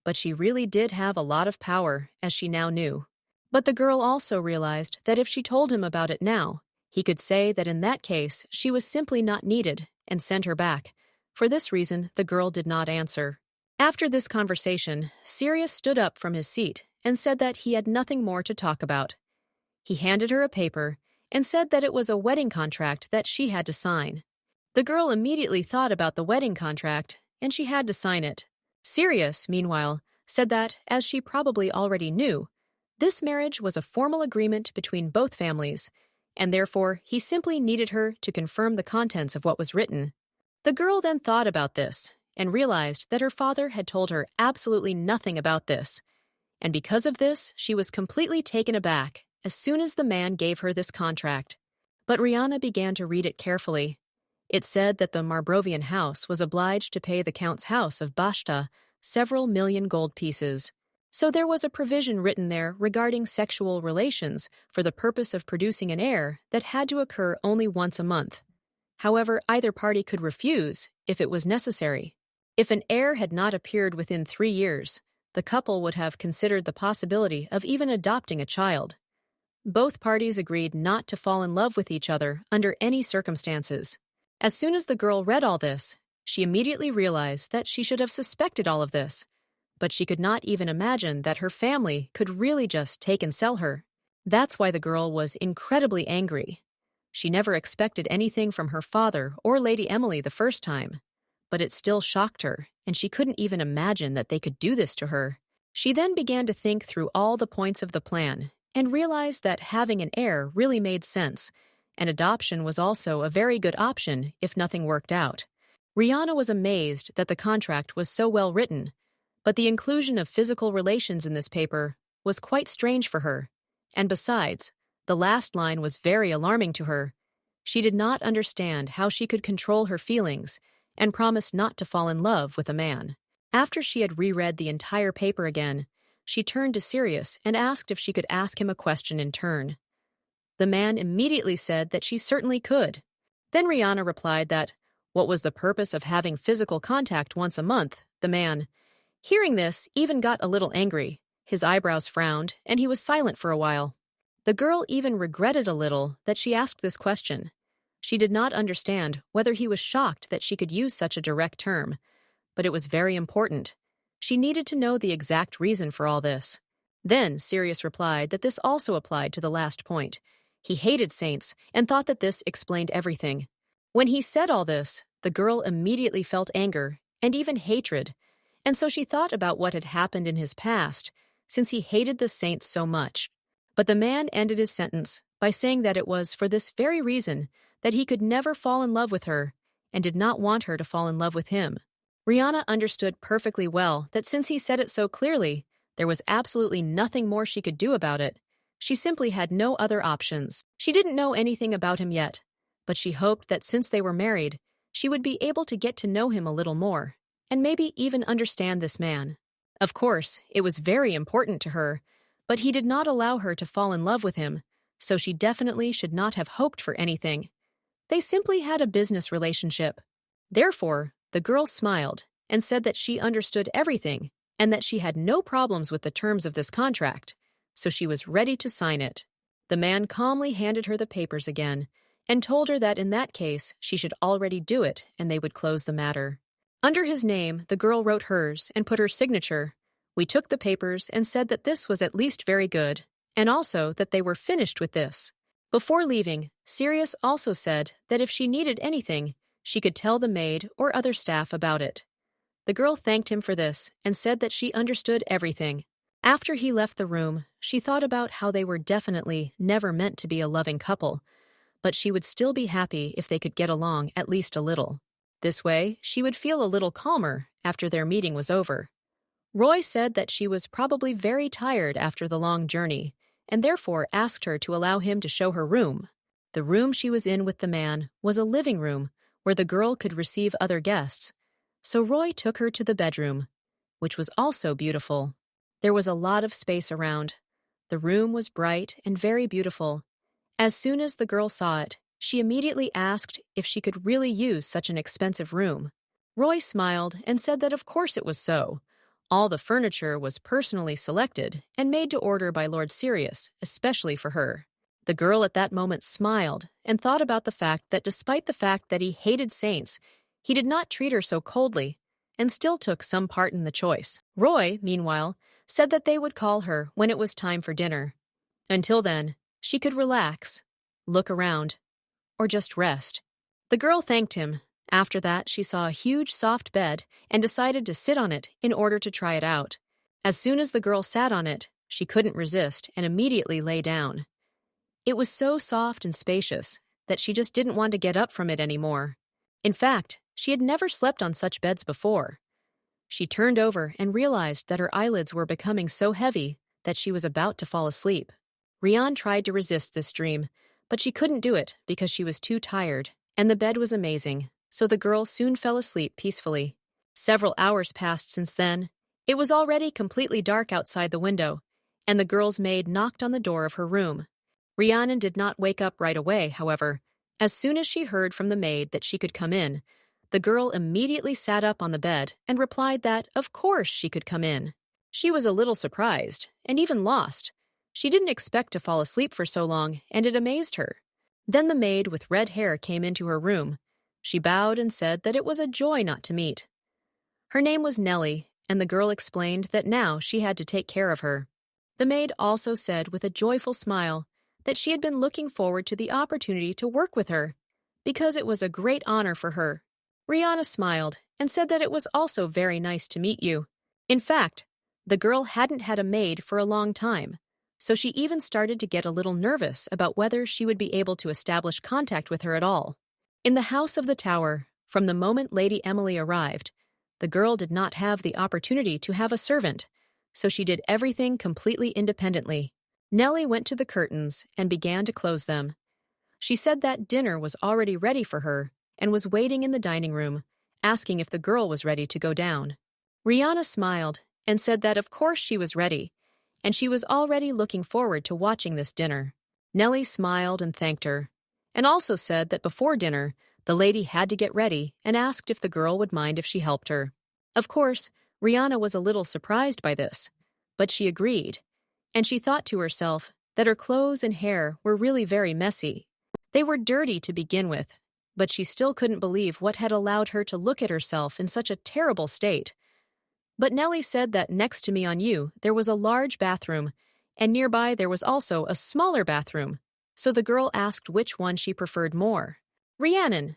but she really did have a lot of power, as she now knew. But the girl also realized that if she told him about it now, he could say that in that case she was simply not needed and send her back. For this reason, the girl did not answer. After this conversation, Sirius stood up from his seat and said that he had nothing more to talk about. He handed her a paper and said that it was a wedding contract that she had to sign. The girl immediately thought about the wedding contract, and she had to sign it. Sirius, meanwhile, said that, as she probably already knew, this marriage was a formal agreement between both families, and therefore he simply needed her to confirm the contents of what was written. The girl then thought about this and realized that her father had told her absolutely nothing about this, and because of this, she was completely taken aback as soon as the man gave her this contract. But Rihanna began to read it carefully. It said that the Marbrovian house was obliged to pay the Count's house of Bashta several million gold pieces. So there was a provision written there regarding sexual relations for the purpose of producing an heir that had to occur only once a month. However, either party could refuse if it was necessary. If an heir had not appeared within 3 years, the couple would have considered the possibility of even adopting a child. Both parties agreed not to fall in love with each other under any circumstances. As soon as the girl read all this, she immediately realized that she should have suspected all of this, but she could not even imagine that her family could really just take and sell her. That's why the girl was incredibly angry. She never expected anything from her father or Lady Emily the first time, but it still shocked her, and she couldn't even imagine that they could do this to her. She then began to think through all the points of the plan and realized that having an heir really made sense, and adoption was also a very good option if nothing worked out. Rihanna was amazed that the contract was so well written, but the inclusion of physical relations in this paper was quite strange for her, and besides, the last line was very alarming to her. She did not understand how she could control her feelings and promise not to fall in love with a man. After she had reread the entire paper again, she turned to Sirius and asked if she could ask him a question in turn. The man immediately said that she certainly could. Then Rihanna replied that, what was the purpose of having physical contact once a month? The man, hearing this, even got a little angry. His eyebrows frowned, and he was silent for a while. The girl even regretted a little that she asked this question. She did not understand whether he was shocked that she could use such a direct term, but it was very important. She needed to know the exact reason for all this. Then Sirius replied that this also applied to the last point. He hated saints and thought that this explained everything. When he said all this, the girl immediately felt anger and even hatred, and so she thought about what had happened in his past, since he hated the saints so much. But the man ended his sentence by saying that it was for this very reason that he could never fall in love with her and did not want her to fall in love with him. Rihanna understood perfectly well that since he said it so clearly, there was absolutely nothing more she could do about it. She simply had no other options. She didn't know anything about him yet, but she hoped that since they were married, she would be able to get to know him a little more, and maybe even understand this man. Of course, it was very important to her, but he did not allow her to fall in love with him, so she definitely should not have hoped for anything. They simply had a business relationship. Therefore, the girl smiled and said that she understood everything and that she had no problems with the terms of this contract, so she was ready to sign it. The man calmly handed her the papers again and told her that in that case she should already do it and they would close the matter. Under his name, the girl wrote hers and put her signature. We took the papers and said that this was at least very good, and also that they were finished with this. Before leaving, Sirius also said that if she needed anything, she could tell the maid or other staff about it. The girl thanked him for this and said that she understood everything. After he left the room, she thought about how they were definitely never meant to be a loving couple, but she would still be happy if they could get along at least a little. This way, she would feel a little calmer after their meeting was over. Roy said that she was probably very tired after the long journey, and therefore asked her to allow him to show her room. The room she was in with the man was a living room where the girl could receive other guests, so Roy took her to the bedroom, which was also beautiful. There was a lot of space around. The room was bright and very beautiful. As soon as the girl saw it, she immediately asked if she could really use such an expensive room. Roy smiled and said that of course it was so. All the furniture was personally selected and made to order by Lord Sirius, especially for her. The girl at that moment smiled and thought about the fact that despite the fact that he hated saints, he did not treat her so coldly and still took some part in the choice. Roy, meanwhile, said that they would call her when it was time for dinner. Until then, she could relax, look around, or just rest. The girl thanked him. After that, she saw a huge soft bed and decided to sit on it in order to try it out. As soon as the girl sat on it, she couldn't resist and immediately lay down. It was so soft and spacious that she just didn't want to get up from it anymore. In fact, she had never slept on such beds before. She turned over and realized that her eyelids were becoming so heavy that she was about to fall asleep. Rian tried to resist this dream, but she couldn't do it because she was too tired, and the bed was amazing, so the girl soon fell asleep peacefully. Several hours passed since then. It was already completely dark outside the window, and the girl's maid knocked on the door of her room. Rhiannon did not wake up right away, however. As soon as she heard from the maid that she could come in, the girl immediately sat up on the bed and replied that, of course, she could come in. She was a little surprised, and even lost. She didn't expect to fall asleep for so long, and it amazed her. Then the maid with red hair came into her room. She bowed and said that it was a joy not to meet. Her name was Nellie, and the girl explained that now she had to take care of her. The maid also said with a joyful smile that she had been looking forward to the opportunity to work with her, because it was a great honor for her. Rihanna smiled and said that it was also very nice to meet you. In fact, the girl hadn't had a maid for a long time, so she even started to get a little nervous about whether she would be able to establish contact with her at all. In the house of the tower, from the moment Lady Emily arrived, the girl did not have the opportunity to have a servant, so she did everything completely independently. Nellie went to the curtains and began to close them. She said that dinner was already ready for her and was waiting in the dining room, asking if the girl was ready to go down. Rihanna smiled and said that of course she was ready, and she was already looking forward to watching this dinner. Nellie smiled and thanked her, and also said that before dinner, the lady had to get ready and asked if the girl would mind if she helped her. Of course, Rihanna was a little surprised by this, but she agreed, and she thought to herself that her clothes and hair were really very messy. They were dirty to begin with, but she still couldn't believe what had allowed her to look at herself in such a terrible state. But Nellie said that next to Me on You there was a large bathroom, and nearby there was also a smaller bathroom, so the girl asked which one she preferred more. Rhiannon.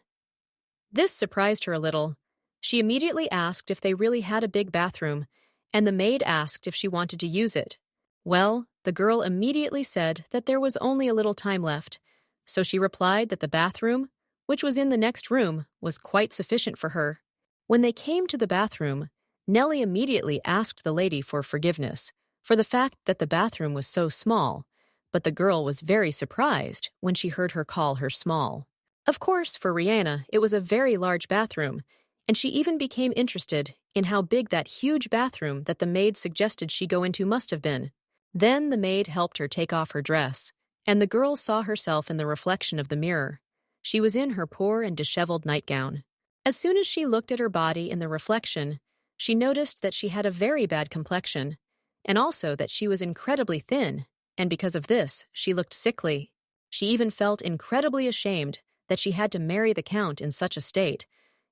This surprised her a little. She immediately asked if they really had a big bathroom, and the maid asked if she wanted to use it. Well, the girl immediately said that there was only a little time left, so she replied that the bathroom, which was in the next room, was quite sufficient for her. When they came to the bathroom, Nellie immediately asked the lady for forgiveness for the fact that the bathroom was so small, but the girl was very surprised when she heard her call her small. Of course, for Rihanna, it was a very large bathroom, and she even became interested in how big that huge bathroom that the maid suggested she go into must have been. Then the maid helped her take off her dress, and the girl saw herself in the reflection of the mirror. She was in her poor and disheveled nightgown. As soon as she looked at her body in the reflection, she noticed that she had a very bad complexion, and also that she was incredibly thin, and because of this, she looked sickly. She even felt incredibly ashamed that she had to marry the Count in such a state,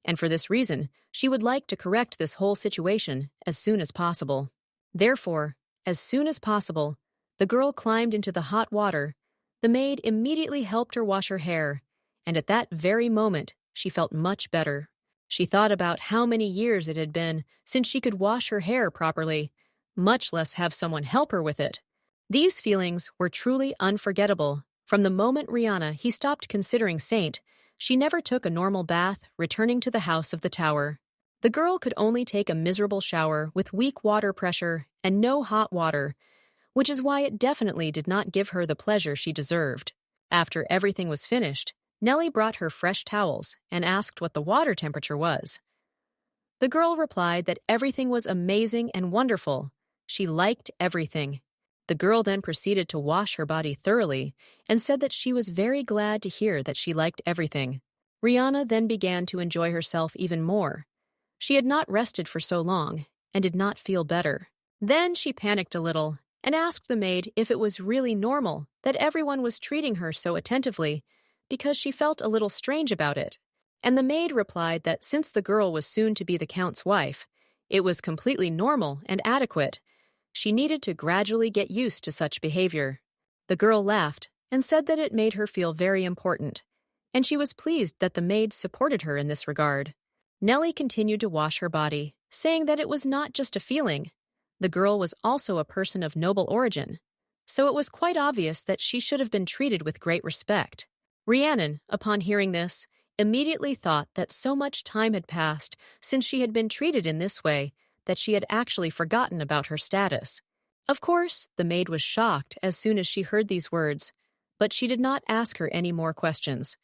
and for this reason, she would like to correct this whole situation as soon as possible. Therefore, as soon as possible, the girl climbed into the hot water. The maid immediately helped her wash her hair, and at that very moment, she felt much better. She thought about how many years it had been since she could wash her hair properly, much less have someone help her with it. These feelings were truly unforgettable. From the moment he stopped considering Saint, she never took a normal bath, returning to the house of the tower. The girl could only take a miserable shower with weak water pressure and no hot water, which is why it definitely did not give her the pleasure she deserved. After everything was finished, Nellie brought her fresh towels and asked what the water temperature was. The girl replied that everything was amazing and wonderful. She liked everything. The girl then proceeded to wash her body thoroughly and said that she was very glad to hear that she liked everything. Rihanna then began to enjoy herself even more. She had not rested for so long and did not feel better. Then she panicked a little and asked the maid if it was really normal that everyone was treating her so attentively, because she felt a little strange about it. And the maid replied that since the girl was soon to be the count's wife, it was completely normal and adequate. She needed to gradually get used to such behavior. The girl laughed and said that it made her feel very important, and she was pleased that the maid supported her in this regard. Nellie continued to wash her body, saying that it was not just a feeling. The girl was also a person of noble origin, so it was quite obvious that she should have been treated with great respect. Rhiannon, upon hearing this, immediately thought that so much time had passed since she had been treated in this way that she had actually forgotten about her status. Of course, the maid was shocked as soon as she heard these words, but she did not ask her any more questions.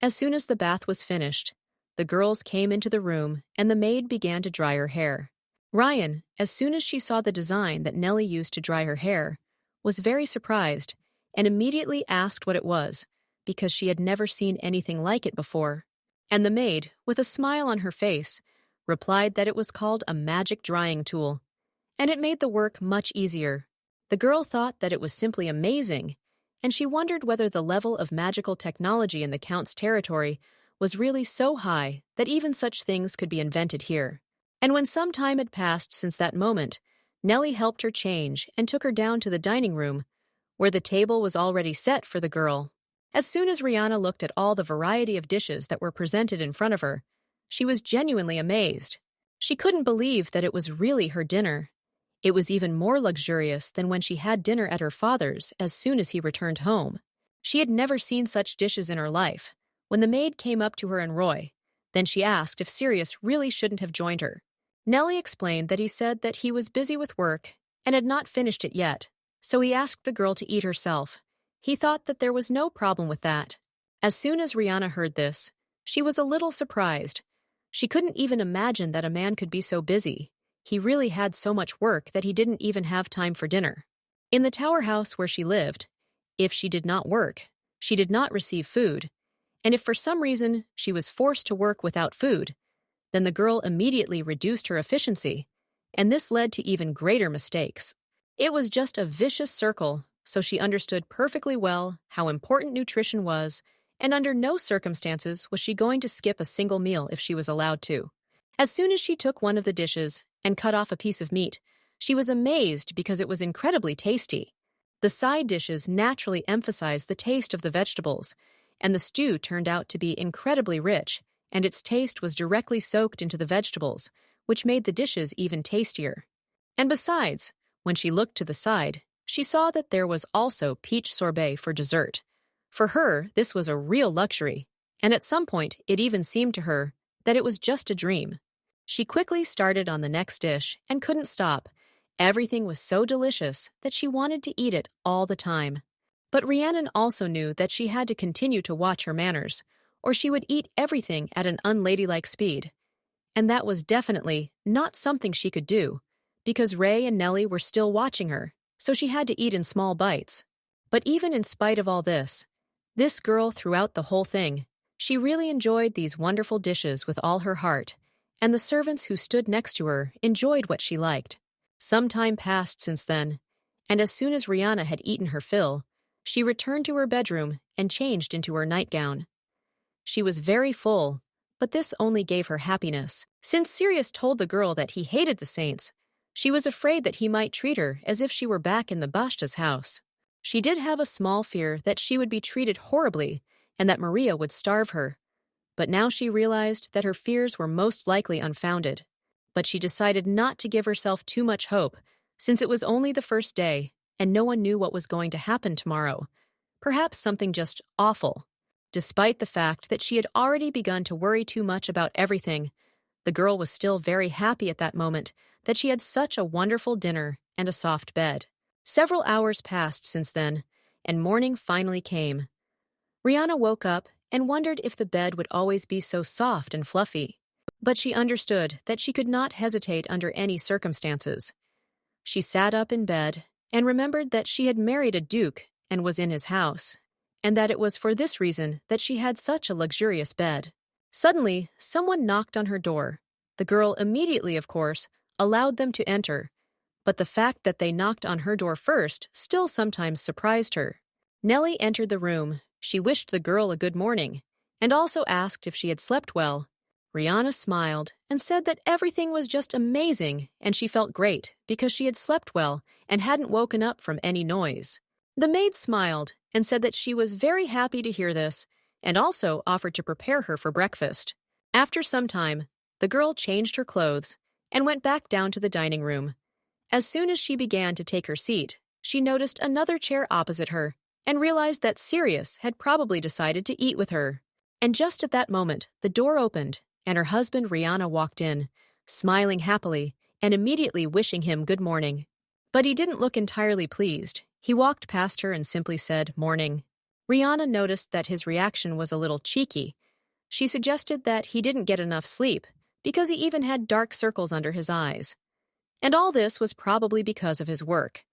As soon as the bath was finished, the girls came into the room and the maid began to dry her hair. Ryan, as soon as she saw the design that Nellie used to dry her hair, was very surprised and immediately asked what it was, because she had never seen anything like it before. And the maid, with a smile on her face, replied that it was called a magic drying tool, and it made the work much easier. The girl thought that it was simply amazing, and she wondered whether the level of magical technology in the Count's territory was really so high that even such things could be invented here. And when some time had passed since that moment, Nellie helped her change and took her down to the dining room, where the table was already set for the girl. As soon as Rihanna looked at all the variety of dishes that were presented in front of her, she was genuinely amazed. She couldn't believe that it was really her dinner. It was even more luxurious than when she had dinner at her father's as soon as he returned home. She had never seen such dishes in her life. When the maid came up to her and Roy, then she asked if Sirius really shouldn't have joined her. Nellie explained that he said that he was busy with work and had not finished it yet, so he asked the girl to eat herself. He thought that there was no problem with that. As soon as Rihanna heard this, she was a little surprised. She couldn't even imagine that a man could be so busy. He really had so much work that he didn't even have time for dinner. In the tower house where she lived, if she did not work, she did not receive food, and if for some reason she was forced to work without food, then the girl immediately reduced her efficiency, and this led to even greater mistakes. It was just a vicious circle, so she understood perfectly well how important nutrition was, and under no circumstances was she going to skip a single meal if she was allowed to. As soon as she took one of the dishes and cut off a piece of meat, she was amazed because it was incredibly tasty. The side dishes naturally emphasized the taste of the vegetables, and the stew turned out to be incredibly rich, and its taste was directly soaked into the vegetables, which made the dishes even tastier. And besides, when she looked to the side, she saw that there was also peach sorbet for dessert. For her, this was a real luxury, and at some point it even seemed to her that it was just a dream. She quickly started on the next dish and couldn't stop. Everything was so delicious that she wanted to eat it all the time. But Rhiannon also knew that she had to continue to watch her manners, or she would eat everything at an unladylike speed. And that was definitely not something she could do, because Ray and Nellie were still watching her, so she had to eat in small bites. But even in spite of all this girl throughout the whole thing, she really enjoyed these wonderful dishes with all her heart, and the servants who stood next to her enjoyed what she liked. Some time passed since then, and as soon as Rihanna had eaten her fill, she returned to her bedroom and changed into her nightgown. She was very full, but this only gave her happiness. Since Sirius told the girl that he hated the saints, she was afraid that he might treat her as if she were back in the Bashta's house. She did have a small fear that she would be treated horribly and that Maria would starve her, But now she realized that her fears were most likely unfounded. But she decided not to give herself too much hope, since it was only the first day, and no one knew what was going to happen tomorrow. Perhaps something just awful. Despite the fact that she had already begun to worry too much about everything, the girl was still very happy at that moment that she had such a wonderful dinner and a soft bed. Several hours passed since then, and morning finally came. Rihanna woke up and wondered if the bed would always be so soft and fluffy. But she understood that she could not hesitate under any circumstances. She sat up in bed and remembered that she had married a duke and was in his house, and that it was for this reason that she had such a luxurious bed. Suddenly, someone knocked on her door. The girl immediately, of course, allowed them to enter, but the fact that they knocked on her door first still sometimes surprised her. Nellie entered the room. She wished the girl a good morning, and also asked if she had slept well. Rihanna smiled and said that everything was just amazing and she felt great because she had slept well and hadn't woken up from any noise. The maid smiled and said that she was very happy to hear this and also offered to prepare her for breakfast. After some time, the girl changed her clothes and went back down to the dining room. As soon as she began to take her seat, she noticed another chair opposite her and realized that Sirius had probably decided to eat with her. And just at that moment, the door opened, and her husband Rihanna walked in, smiling happily and immediately wishing him good morning. But he didn't look entirely pleased. He walked past her and simply said, "Morning." Rihanna noticed that his reaction was a little cheeky. She suggested that he didn't get enough sleep because he even had dark circles under his eyes. And all this was probably because of his work.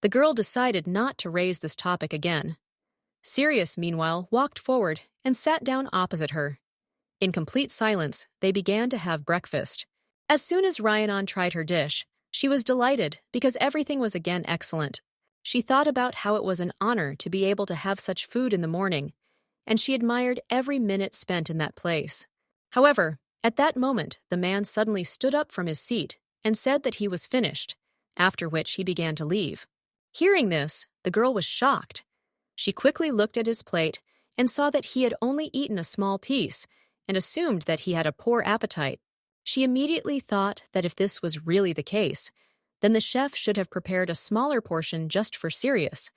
The girl decided not to raise this topic again. Sirius, meanwhile, walked forward and sat down opposite her. In complete silence, they began to have breakfast. As soon as Rhiannon tried her dish, she was delighted because everything was again excellent. She thought about how it was an honor to be able to have such food in the morning, and she admired every minute spent in that place. However, at that moment, the man suddenly stood up from his seat and said that he was finished, after which he began to leave. Hearing this, the girl was shocked. She quickly looked at his plate and saw that he had only eaten a small piece and assumed that he had a poor appetite. She immediately thought that if this was really the case, then the chef should have prepared a smaller portion just for Sirius.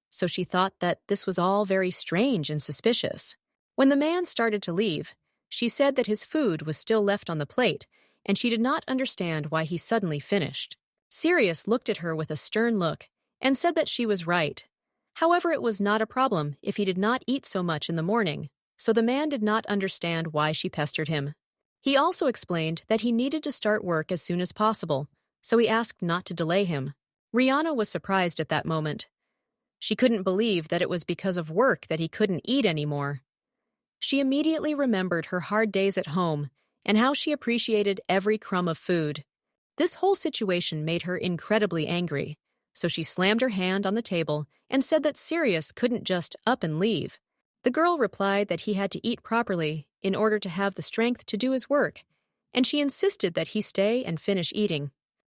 So she thought that this was all very strange and suspicious. When the man started to leave, she said that his food was still left on the plate, and she did not understand why he suddenly finished. Sirius looked at her with a stern look and said that she was right. However, it was not a problem if he did not eat so much in the morning, so the man did not understand why she pestered him. He also explained that he needed to start work as soon as possible, so he asked not to delay him. Rihanna was surprised at that moment. She couldn't believe that it was because of work that he couldn't eat anymore. She immediately remembered her hard days at home and how she appreciated every crumb of food. This whole situation made her incredibly angry, so she slammed her hand on the table and said that Sirius couldn't just up and leave. The girl replied that he had to eat properly in order to have the strength to do his work, and she insisted that he stay and finish eating.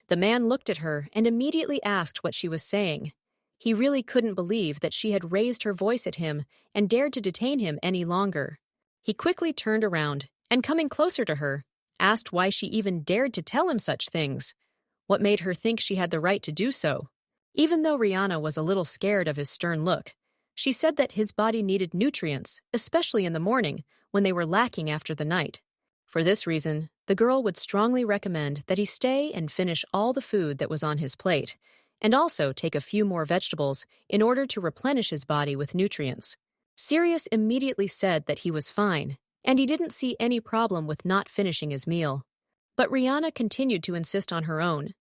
The man looked at her and immediately asked what she was saying. He really couldn't believe that she had raised her voice at him and dared to detain him any longer. He quickly turned around and, coming closer to her, asked why she even dared to tell him such things. What made her think she had the right to do so? Even though Rihanna was a little scared of his stern look, she said that his body needed nutrients, especially in the morning when they were lacking after the night. For this reason, the girl would strongly recommend that he stay and finish all the food that was on his plate, and also take a few more vegetables in order to replenish his body with nutrients. Sirius immediately said that he was fine, and he didn't see any problem with not finishing his meal. But Rihanna continued to insist on her own.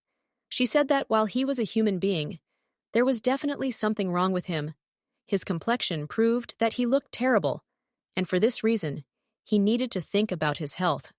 She said that while he was a human being, there was definitely something wrong with him. His complexion proved that he looked terrible, and for this reason, he needed to think about his health.